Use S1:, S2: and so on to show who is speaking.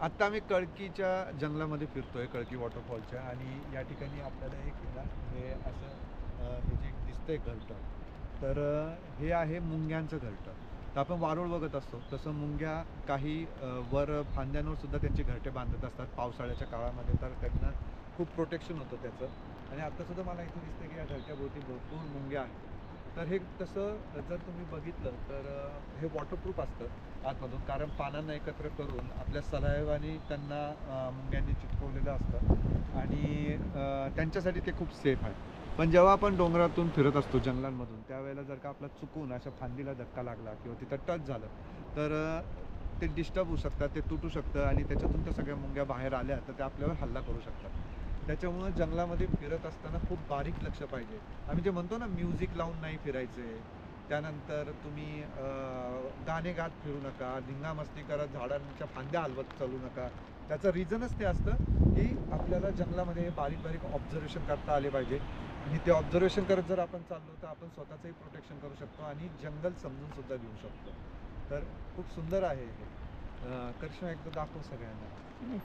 S1: आत्ता आम्ही कळकीच्या जंगलामध्ये फिरतोय, कळकी वॉटरफॉलच्या. आणि या ठिकाणी आपल्याला एक आहे ना, हे असं हे जे दिसतंय घरटं, तर हे आहे मुंग्यांचं घरटं. तर आपण वारूळ बघत असतो, तसं मुंग्या काही वर फांद्यांवर सुद्धा त्यांचे घरटे बांधत असतात पावसाळ्याच्या काळामध्ये. तर त्यांना खूप प्रोटेक्शन होतं त्याचं. आणि आत्तासुद्धा मला इथे दिसतं की या घरट्याभोवती भरपूर मुंग्या आहेत. तर हे तसं जर तुम्ही बघितलं तर हे वॉटरप्रूफ असतं आतमधून, कारण पानांना एकत्र करून आपल्या सलाईवाने त्यांना मुंग्यांनी चिटकवलेलं असतं. आणि त्यांच्यासाठी ते खूप सेफ आहे. पण जेव्हा आपण डोंगरातून फिरत असतो जंगलांमधून, त्यावेळेला जर का आपला चुकून अशा फांदीला धक्का लागला किंवा तिथं टच झालं, तर ते डिस्टर्ब होऊ शकतात, ते तुटू शकतं आणि त्याच्यातून त्या सगळ्या मुंग्या बाहेर आल्या तर त्या आपल्यावर हल्ला करू शकतात. त्याच्यामुळं जंगलामध्ये फिरत असताना खूप बारीक लक्ष पाहिजे. आम्ही जे म्हणतो ना, म्युझिक लावून नाही फिरायचे. त्यानंतर तुम्ही गाणे गात फिरू नका, धिंगामस्ती करत झाडांच्या फांद्या हलवत चालू नका. त्याचं रिझनच ते असतं, की आपल्याला जंगलामध्ये बारीक-बारीक ऑब्झर्वेशन करता आले पाहिजे. आणि ते ऑब्झर्वेशन करत जर आपण चाललो, तर आपण स्वतःचंही प्रोटेक्शन करू शकतो आणि जंगल समजून सुद्धा घेऊ शकतो. तर खूप सुंदर आहे हे. करिश्मा एकदा दाखव सगळ्यांना.
S2: येस.